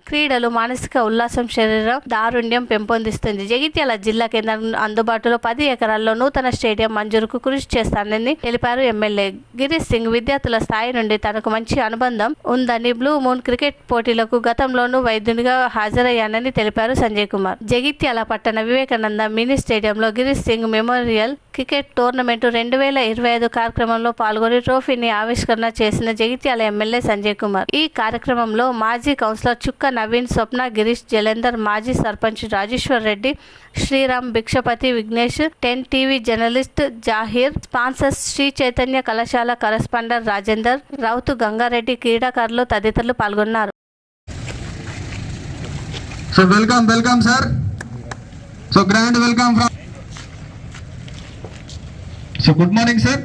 క్రీడలు మానసిక ఉల్లాసం, శరీర దారుణ్యం పెంపొందిస్తుంది. జగిత్యాల జిల్లా కేంద్రం అందుబాటులో 10 ఎకరాల్లో నూతన స్టేడియం మంజూరుకు కృషి చేస్తానని తెలిపారు ఎమ్మెల్యే గిరీష్ సింగ్. విద్యార్థుల స్థాయి నుండి తనకు మంచి అనుబంధం ఉందని, బ్లూ మూన్ క్రికెట్ పోటీలకు గతంలోనూ వైద్యునిగా హాజరయ్యానని తెలిపారు సంజయ్ కుమార్. జగిత్యాల పట్టణ వివేకానంద మినీ స్టేడియంలో Girish Singh memorial cricket tournament 2025 కార్యక్రమంలో పాల్గొని ట్రోఫీని ఆవిష్కరణ చేసిన జగిత్యాల ఎమ్మెల్యే సంజయ్ కుమార్. ఈ కార్యక్రమంలో మాజీ కౌన్సిలర్ చుక్క నవీన్, స్వప్న, గిరీష్, జలేందర్, మాజీ sarpanch Rajeshwar Reddy, Sriram, Bhikshapathi, Vighnesh, 10 TV journalist Zaheer, sponsors Sri Chaitanya కళాశాల కరస్పాండర్ రాజేందర్, రౌతు గంగారెడ్డి, క్రీడాకారులు తదితరులు పాల్గొన్నారు. So welcome sir. So grand welcome from. So good morning sir.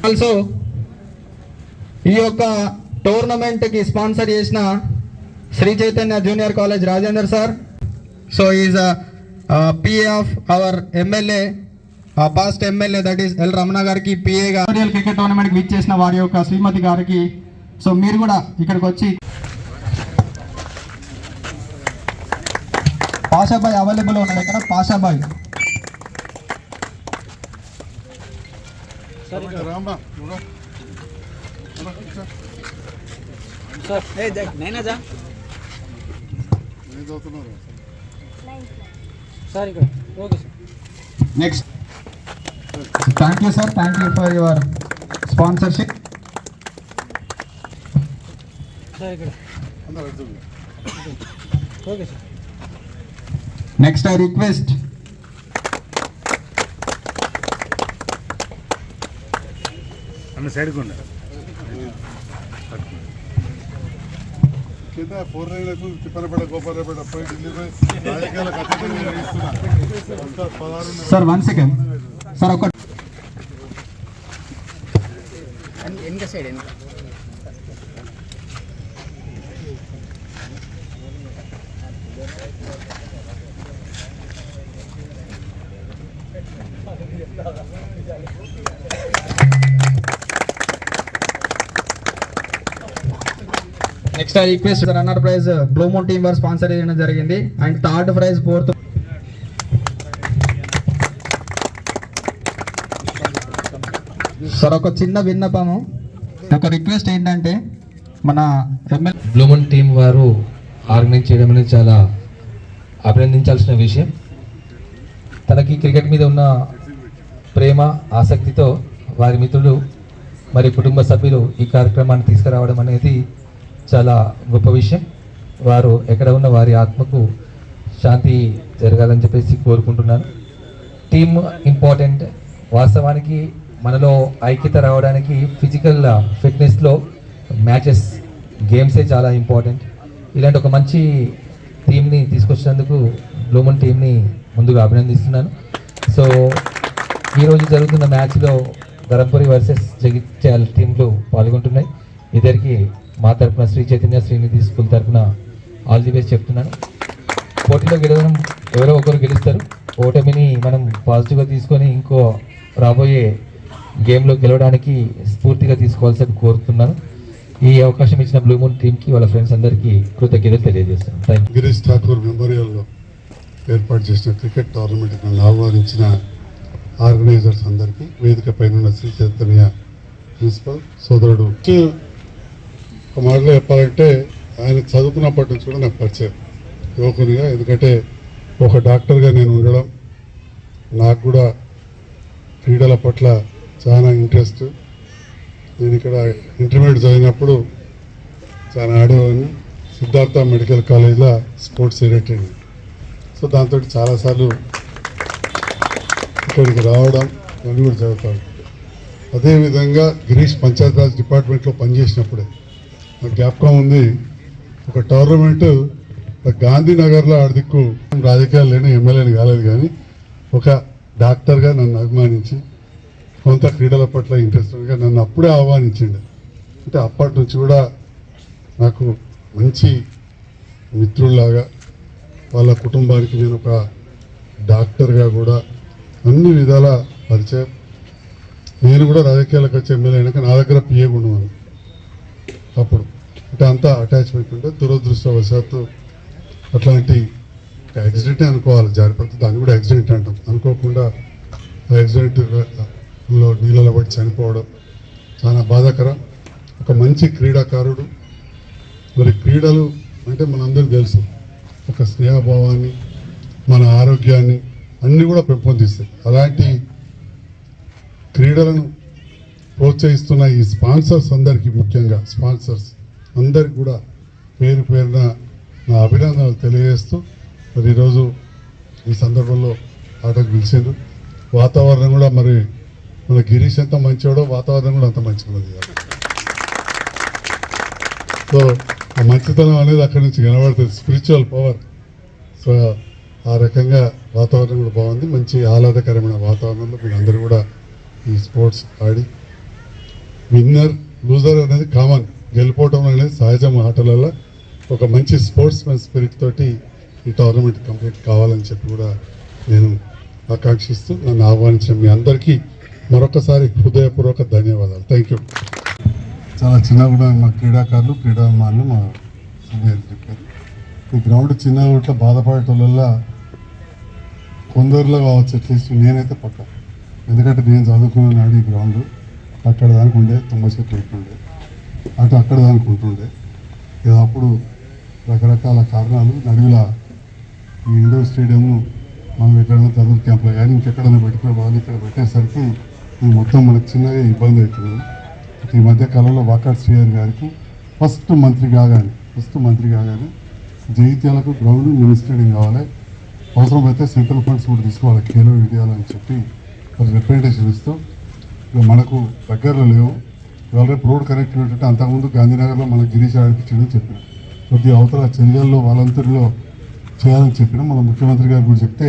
Also ఈ యొక్క టోర్నమెంట్ కి స్పాన్సర్ చేసిన Sri Chaitanya junior college Rajender sir. So is PA of our MLA, past MLA, that is L Ramana గారికి పిఏగా క్రికెట్ టోర్నమెంట్ కి విచ్చేసిన వారి యొక్క శ్రీమతి గారికి. సో మీరు కూడా ఇక్కడికి వచ్చి పాషాబాయ్ అవైలబుల్ ఉన్నాడు ఇక్కడ. Pashabhai next. Thank you sir, thank you for your sponsorship. Next I request అన్న సైడ్ కొండ కింద 4 రైళ్లకు తిప్పనపేట, గోపాలపేట పోయి ఢిల్లీ రాజకీయాలకు అత్యంత సార్ 1 సెకండ్ సార్. ఒక వెనక సైడ్ వెనక next I request runner prize blue moon team వారు స్పాన్సర్ చేయడం జరిగింది. And third prize, fourth. Sir ఒక చిన్న విన్నపము, ఒక రిక్వెస్ట్ ఏంటంటే మన ఎమ్మెల్యే బ్లూ మూన్ టీం వారు ఆర్గనైజ్ చేయడం అనేది చాలా అభినందించాల్సిన విషయం. తనకి క్రికెట్ మీద ఉన్న ప్రేమ, ఆసక్తితో వారి మిత్రులు మరి కుటుంబ సభ్యులు ఈ కార్యక్రమాన్ని తీసుకురావడం అనేది చాలా గొప్ప విషయం. వారు ఎక్కడ ఉన్న వారి ఆత్మకు శాంతి జరగాలని చెప్పేసి కోరుకుంటున్నాను. Team important. వాస్తవానికి మనలో ఐక్యత రావడానికి ఫిజికల్ ఫిట్నెస్లో మ్యాచెస్, గేమ్సే చాలా ఇంపార్టెంట్. ఇలాంటి ఒక మంచి టీంని తీసుకొచ్చినందుకు బ్లూ మూన్ టీంని ముందుగా అభినందిస్తున్నాను. సో ఈరోజు జరుగుతున్న మ్యాచ్లో ధరంపురి వర్సెస్ జగిత్యాల టీంలు పాల్గొంటున్నాయి. ఇద్దరికి మా తరఫున శ్రీ చైతన్య శ్రీనిధి స్కూల్ తరఫున ఆల్ ది బెస్ట్ చెప్తున్నాను. పోటీలో గెలవడం ఎవరో ఒకరు గెలుస్తారు. ఓటమిని మనం పాజిటివ్గా తీసుకొని ఇంకో రాబోయే గేమ్లో గెలవడానికి స్ఫూర్తిగా తీసుకోవాల్సి కోరుతున్నాను. ఈ అవకాశం ఇచ్చిన బ్లూ మూన్ టీంకి, వాళ్ళ ఫ్రెండ్స్ అందరికీ కృతజ్ఞతలు తెలియజేస్తున్నాను. Thank you. గిరీష్ ఠాకూర్ మెమోరియల్లో ఏర్పాటు చేసిన క్రికెట్ టోర్నమెంట్ నన్ను ఆహ్వానించిన ఆర్గనైజర్స్ అందరికీ, వేదిక పైన శ్రీ చైతన్య ప్రిన్సిపల్ సోదరుడు. ఒక మాటలో చెప్పాలంటే ఆయన చదువుకున్నప్పటి నుంచి కూడా నాకు పరిచయం యువకునిగా. ఎందుకంటే ఒక డాక్టర్గా నేను ఉండడం, నాకు కూడా క్రీడల పట్ల చాలా ఇంట్రెస్ట్. నేను ఇక్కడ ఇంటర్మీడియట్ చదివినప్పుడు చాలా ఆడేవాడిని. సిద్ధార్థ మెడికల్ కాలేజ్లో స్పోర్ట్స్ సెక్రటరీ. సో దాంతో చాలాసార్లు ఇక్కడికి రావడం, నన్ను కూడా చదువుతాను. అదేవిధంగా గిరీష్ పంచాయతీరాజ్ డిపార్ట్మెంట్లో పనిచేసినప్పుడే నాకు జ్ఞాపకం ఉంది, ఒక టోర్నమెంటు గాంధీనగర్లో ఆడిదిక్కు రాజకీయాలు లేని ఎమ్మెల్యేని కాలేదు, కానీ ఒక డాక్టర్గా నన్ను అభిమానించి కొంత క్రీడల పట్ల ఇంట్రెస్ట్గా నన్ను అప్పుడే ఆహ్వానించిండు. అంటే అప్పటి నుంచి కూడా నాకు మంచి మిత్రుల్లాగా, వాళ్ళ కుటుంబానికి నేను ఒక డాక్టర్గా కూడా అన్ని విధాల పరిచయం. నేను కూడా రాజకీయాలకు వచ్చే ఎమ్మెల్యే అయినాక నా దగ్గర పిఏ ఉండేవాను అప్పుడు. అంటే అంతా అటాచ్మెంట్ ఉంటే దురదృష్టవశాత్తు అట్లాంటి యాక్సిడెంటే అనుకోవాలి, జారిపడితే దాన్ని కూడా యాక్సిడెంట్ అంటాం. అనుకోకుండా యాక్సిడెంట్లో నీళ్ళలో పడి చనిపోవడం చాలా బాధాకరం. ఒక మంచి క్రీడాకారుడు, మరి క్రీడలు అంటే మనందరికీ తెలుసు ఒక స్నేహభావాన్ని, మన ఆరోగ్యాన్ని అన్నీ కూడా పెంపొందిస్తాయి. అలాంటి క్రీడలను ప్రోత్సహిస్తున్న ఈ స్పాన్సర్స్ అందరికీ, ముఖ్యంగా స్పాన్సర్స్ అందరికి కూడా పేరు పేరున నా అభినందనలు తెలియజేస్తూ, మరి ఈరోజు ఈ సందర్భంలో ఆటకు పిలిచారు. వాతావరణం కూడా మరి మన గిరీష్ ఎంత మంచివాడో వాతావరణం కూడా అంత మంచిగా ఉన్నది. సో ఆ మంచితనం అనేది అక్కడి నుంచి కనబడుతుంది, స్పిరిచువల్ పవర్. సో ఆ రకంగా వాతావరణం కూడా బాగుంది, మంచి ఆహ్లాదకరమైన వాతావరణంలో మీరు అందరూ కూడా ఈ స్పోర్ట్స్ ఆడి విన్నర్ లూజర్ అనేది కామన్, గెలిపోవటం అనేది సహజం ఆటలలో. ఒక మంచి స్పోర్ట్స్ మెన్ స్పిరిట్ తోటి ఈ టోర్నమెంట్ కంప్లీట్ కావాలని చెప్పి కూడా నేను ఆకాంక్షిస్తూ నన్ను ఆహ్వానించిన మీ అందరికీ మరొకసారి హృదయపూర్వక ధన్యవాదాలు. Thank you. చాలా చిన్నగా కూడా మా క్రీడాకారులు క్రీడాభిమానులు మా సభ్యులు చెప్పారు. ఈ గ్రౌండ్ చిన్నగా ఇట్లా బాధపడేటోళ్ళ కొందరిలో కావచ్చు, అట్లీస్ట్ నేనైతే పక్క. ఎందుకంటే నేను చదువుకున్న నాడు ఈ గ్రౌండ్ అక్కడ దానికి ఉండే, తుమ్మ చెట్లు ఉంటుండే, అక్కడ దానికి ఉంటుండే. ఏదో అప్పుడు రకరకాల కారణాలు నడుగుల ఈ ఇండోర్ స్టేడియంను మనం ఎక్కడైనా చదువు క్యాంప్లో కానీ ఇంకెక్కడైనా పెట్టుకునే వాళ్ళు ఇక్కడ పెట్టేసరికి ఇది మొత్తం మనకు చిన్నగా ఇబ్బంది అవుతుంది. ఈ మధ్య కాలంలో వాకాడ్ శ్రీహరి గారికి ఫస్ట్ మంత్రి కాగానే జగిత్యాలకు గ్రౌండ్ మినీ స్టేడియం కావాలి, అవసరమైతే సెంట్రల్ ఫండ్స్ కూడా తీసుకోవాలి ఖేలో ఇండియాలో అని చెప్పి మరి రిప్రజెంటేషన్ ఇస్తూ ఇక మనకు దగ్గరలో లేవు. ఇవాళ రేపు రోడ్ కనెక్టివిటీ అంటే అంతకుముందు గాంధీనగర్లో మనకు గిరీష్ ఆడిపించడం చెప్పిన, కొద్ది అవతల చెల్లెల్లో వాలంటీర్లో చేయాలని చెప్పిన మన ముఖ్యమంత్రి గారు కూడా చెప్తే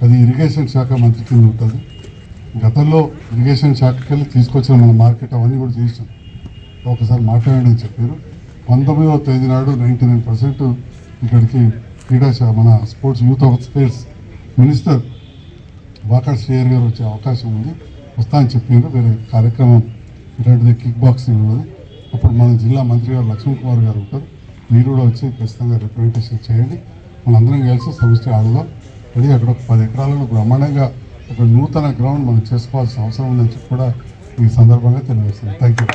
అది ఇరిగేషన్ శాఖ మంత్రి కింద ఉంటుంది. గతంలో ఇరిగేషన్ శాఖకి వెళ్ళి తీసుకొచ్చిన మన మార్కెట్ అవన్నీ కూడా చేసాం, ఒకసారి మాట్లాడండి అని చెప్పారు. 19వ తేదీ నాడు 99% ఇక్కడికి క్రీడా మన sports youth of sports minister Wakad Srihari గారు వచ్చే అవకాశం ఉంది, వస్తా అని చెప్పారు. వేరే కార్యక్రమం ఇలాంటిది కిక్ బాక్సింగ్ ఉన్నది. అప్పుడు మన జిల్లా మంత్రి గారు లక్ష్మణ్ కుమార్ గారు ఉంటారు, మీరు కూడా వచ్చి ఖచ్చితంగా రిప్రజెంటేషన్ చేయండి, మనందరం కలిసి సమిష్టి ఆడుదాం. అది అక్కడ ఒక 10 ఎకరాలలో బ్రహ్మాండంగా ఒక నూతన గ్రౌండ్ మనం చేసుకోవాల్సిన అవసరం ఉందని చెప్పి కూడా ఈ సందర్భంగా తెలియజేస్తున్నాను. Thank you.